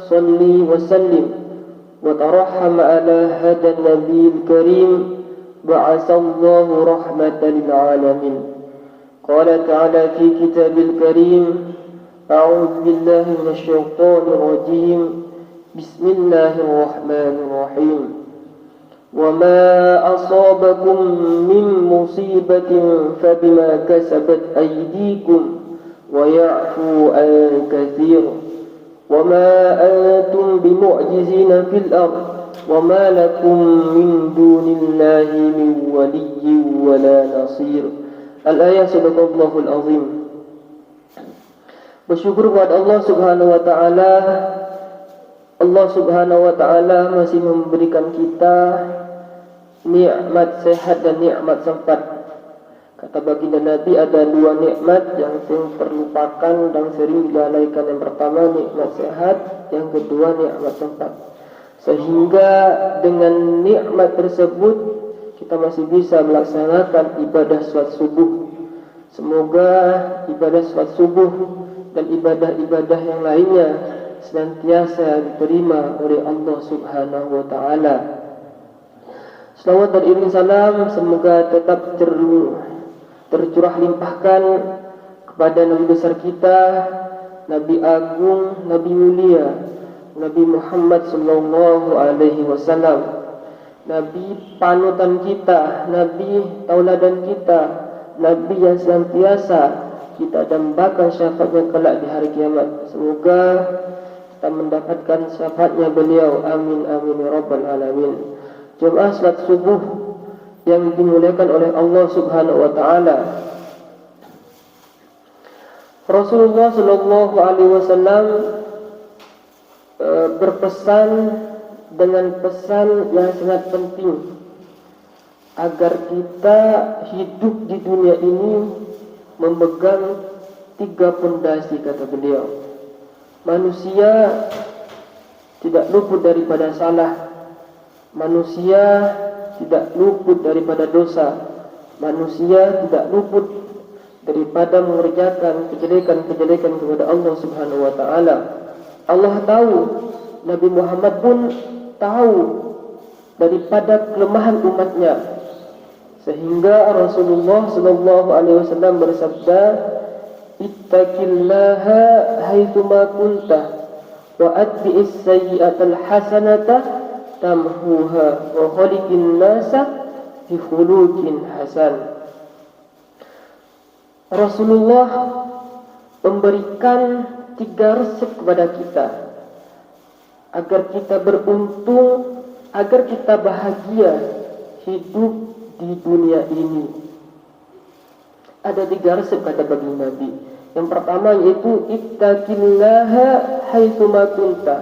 صلي وسلم وترحم على هذا النبي الكريم بعث الله رحمة للعالمين. قال تعالى في كتاب الكريم: أعوذ بالله من الشيطان الرجيم. بسم الله الرحمن الرحيم. وما أصابكم من مصيبة فبما كسبت أيديكم ويعفو عن كثير وما أنتم بمعجزين في الأرض وما لكم من دون الله من ولي ولا نصير. Al-ayat Sadaqallahul Azim. Bersyukur kepada Allah Subhanahu wa taala. Allah Subhanahu wa taala masih memberikan kita nikmat sehat dan nikmat sempat. Kata baginda Nabi, ada dua nikmat yang sering terlupakan dan sering dilalaikan. Yang pertama nikmat sehat, yang kedua nikmat sempat. Sehingga dengan nikmat tersebut kita masih bisa melaksanakan ibadah salat subuh. Semoga ibadah salat subuh dan ibadah-ibadah yang lainnya senantiasa diterima oleh Allah Subhanahu wa taala. Selawat dan iring salam semoga tetap tercurah limpahkan kepada Nabi besar kita, Nabi agung, Nabi mulia, Nabi Muhammad sallallahu alaihi wasallam. Nabi panutan kita, Nabi tauladan kita, Nabi yang senantiasa kita dambakan syafaatnya kelak di hari kiamat. Semoga kita mendapatkan syafaatnya beliau. Amin amin ya rabbal alamin. Jemaah salat subuh yang dimuliakan oleh Allah Subhanahu wa taala. Rasulullah sallallahu alaihi wasallam berpesan dengan pesan yang sangat penting agar kita hidup di dunia ini memegang 3 pondasi, kata beliau. Manusia tidak luput daripada salah, manusia tidak luput daripada dosa, manusia tidak luput daripada mengerjakan kejelekan-kejelekan kepada Allah Subhanahu wa taala. Allah tahu, Nabi Muhammad pun tahu daripada kelemahan umatnya, sehingga Rasulullah sallallahu alaihi wasallam bersabda, ittaqillaha haitsuma kunta wa atbi'is sayyi'atal hasanata tamhuha wa khaliqin nasa bi khuluqin hasan. Rasulullah memberikan 3 resep kepada kita agar kita beruntung, agar kita bahagia hidup di dunia ini. Ada 3 resep kata baginda Nabi. Yang pertama yaitu ittaqillaha haitsuma kunta.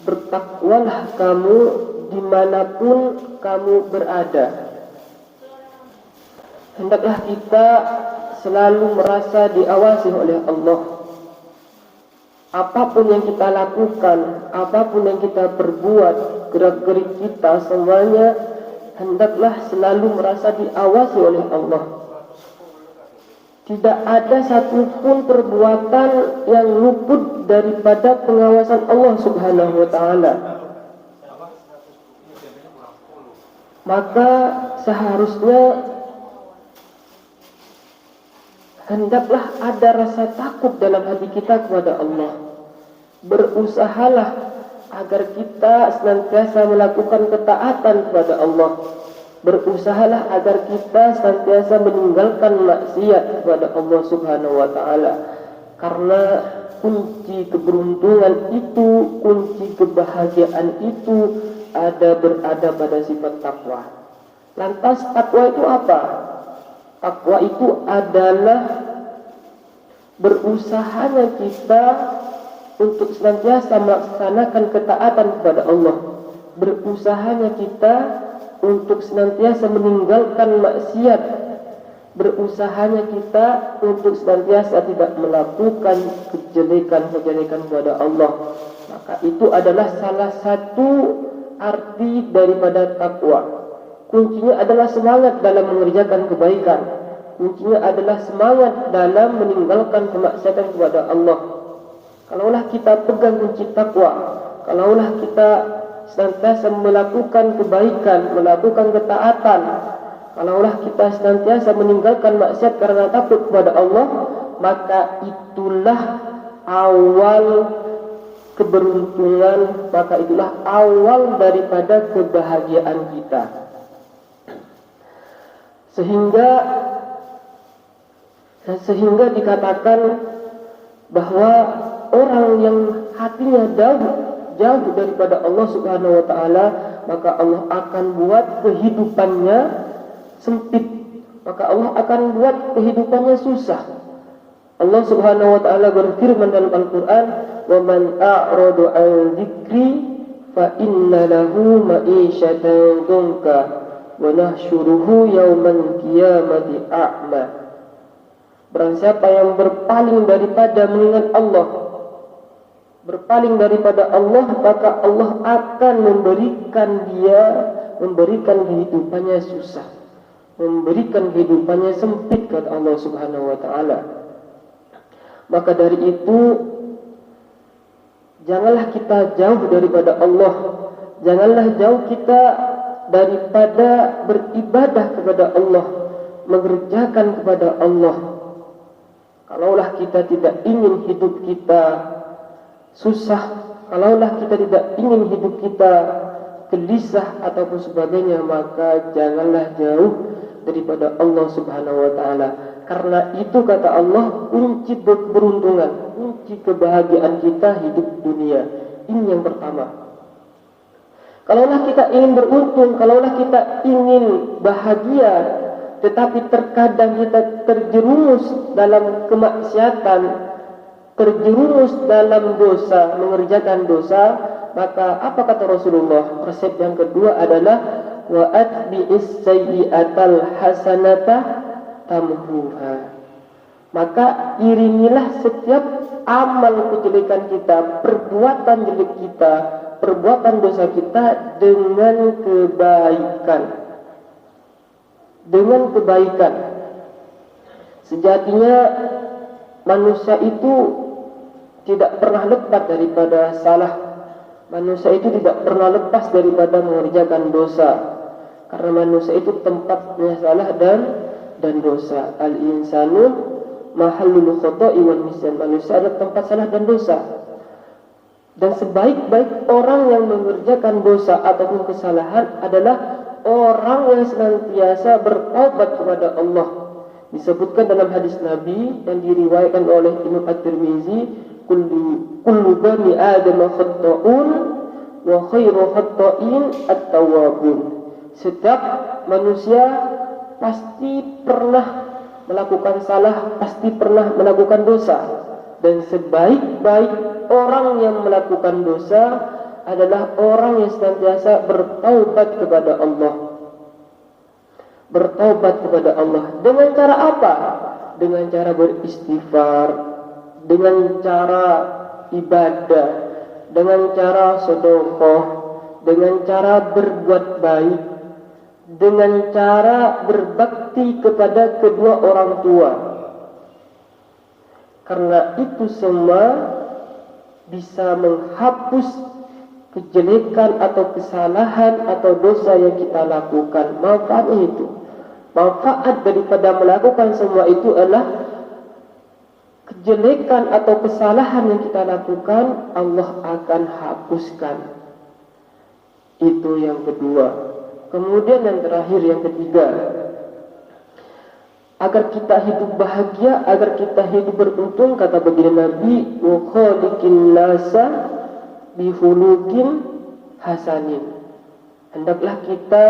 Bertakwalah kamu dimanapun kamu berada. Hendaklah kita selalu merasa diawasi oleh Allah. Apapun yang kita lakukan, apapun yang kita perbuat, gerak-gerik kita semuanya hendaklah selalu merasa diawasi oleh Allah. Tidak ada satupun perbuatan yang luput daripada pengawasan Allah Subhanahu wa taala. Maka seharusnya hendaklah ada rasa takut dalam hati kita kepada Allah. Berusahalah agar kita senantiasa melakukan ketaatan kepada Allah. Berusahalah agar kita senantiasa meninggalkan maksiat kepada Allah Subhanahu wa taala. Karena kunci keberuntungan itu, kunci kebahagiaan itu berada pada sifat takwa. Lantas takwa itu apa? Takwa itu adalah berusahanya kita untuk senantiasa melaksanakan ketaatan kepada Allah. Berusahanya kita untuk senantiasa meninggalkan maksiat. Berusahanya kita untuk senantiasa tidak melakukan kejelekan-kejelekan kepada Allah. Maka itu adalah salah satu arti daripada takwa. Kuncinya adalah semangat dalam mengerjakan kebaikan. Kuncinya adalah semangat dalam meninggalkan kemaksiatan kepada Allah. kalaulah kita pegang kunci takwa, kalaulah kita senantiasa melakukan kebaikan, melakukan ketaatan, kalaulah kita senantiasa meninggalkan maksiat karena takut kepada Allah, maka itulah awal keberuntungan, maka itulah awal daripada kebahagiaan kita. Sehingga dikatakan bahwa orang yang hatinya jauh daripada Allah Subhanahu wa taala, maka Allah akan buat kehidupannya sempit, maka Allah akan buat kehidupannya susah. Allah Subhanahu wa taala berfirman dalam Al-Qur'an, "Wa man a'radu 'an dzikri fa inna lahu ma'isyatan dhanka wa nahsyuruhu yaumal qiyamati a'ma." Barang siapa yang berpaling daripada mengingat Allah, berpaling daripada Allah, maka Allah akan memberikan kehidupannya susah, memberikan kehidupannya sempit, kata Allah Subhanahu wa taala. Maka dari itu, janganlah kita jauh daripada Allah, janganlah jauh kita daripada beribadah kepada Allah, mengerjakan kepada Allah. Kalaulah kita tidak ingin hidup kita susah, kalaulah kita tidak ingin hidup kita gelisah ataupun sebagainya, maka janganlah jauh daripada Allah Subhanahu wa taala. Karena itu kata Allah, kunci keberuntungan, kunci kebahagiaan kita hidup dunia. Ini yang pertama. Kalaulah kita ingin beruntung, kalaulah kita ingin bahagia, tetapi terkadang kita terjerumus dalam kemaksiatan, terjerumus dalam dosa, mengerjakan dosa, maka apa kata Rasulullah? Resep yang kedua adalah wa atbi'is sayyi'atal hasanata tamhuha. Maka iringilah setiap amal kejelekan kita, perbuatan jelek kita, perbuatan dosa kita dengan kebaikan. Dengan kebaikan. Sejatinya manusia itu tidak pernah lepas daripada salah. Manusia itu tidak pernah lepas daripada mengerjakan dosa. Karena manusia itu tempatnya salah dan dosa. Al-insanu mahallul khata'i wal nisyan. Manusia adalah tempat salah dan dosa. Dan sebaik-baik orang yang mengerjakan dosa ataupun kesalahan adalah orang yang senantiasa bertaubat kepada Allah. Disebutkan dalam hadis Nabi yang diriwayatkan oleh Imam At-Tirmizi, kullu bani Adam khata'un wa khairu khata'in at-tawwabun. Setiap manusia pasti pernah melakukan salah, pasti pernah melakukan dosa, dan sebaik-baik orang yang melakukan dosa adalah orang yang senantiasa bertaubat kepada Allah. Bertaubat kepada Allah dengan cara apa? Dengan cara beristighfar, dengan cara ibadah, dengan cara sedekah, dengan cara berbuat baik, dengan cara berbakti kepada kedua orang tua. Karena itu semua bisa menghapus kejelekan atau kesalahan atau dosa yang kita lakukan. Manfaatnya itu, manfaat daripada melakukan semua itu adalah kejelekan atau kesalahan yang kita lakukan Allah akan hapuskan. Itu yang kedua. Kemudian yang terakhir, yang ketiga, agar kita hidup bahagia, agar kita hidup beruntung, kata baginda Nabi, wa khaliqin nasa bihulukin hasanin. Hendaklah kita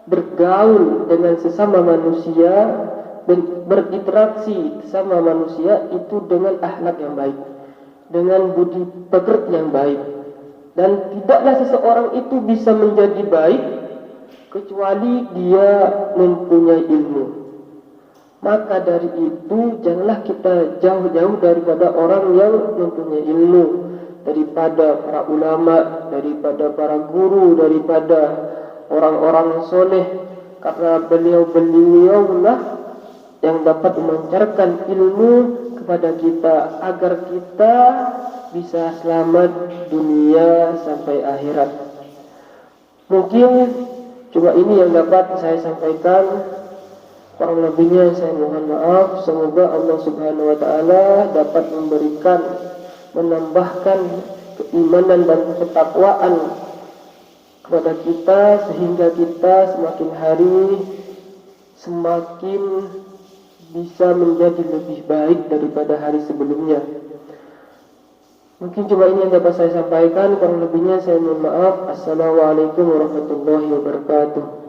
bergaul dengan sesama manusia dan berinteraksi sesama manusia itu dengan akhlak yang baik, dengan budi pekerti yang baik. Dan tidaklah seseorang itu bisa menjadi baik kecuali dia mempunyai ilmu. Maka dari itu janganlah kita jauh-jauh daripada orang yang mempunyai ilmu, daripada para ulama, daripada para guru, daripada orang-orang soleh, karena beliau-beliau lah yang dapat memancarkan ilmu kepada kita agar kita bisa selamat dunia sampai akhirat. Mungkin cuma ini yang dapat saya sampaikan. Kurang lebihnya saya mohon maaf. Semoga Allah Subhanahu wa Ta'ala dapat memberikan, menambahkan keimanan dan ketakwaan kepada kita, sehingga kita semakin hari semakin bisa menjadi lebih baik daripada hari sebelumnya. Mungkin cuma ini yang dapat saya sampaikan. Kurang lebihnya saya mohon maaf. Assalamualaikum warahmatullahi wabarakatuh.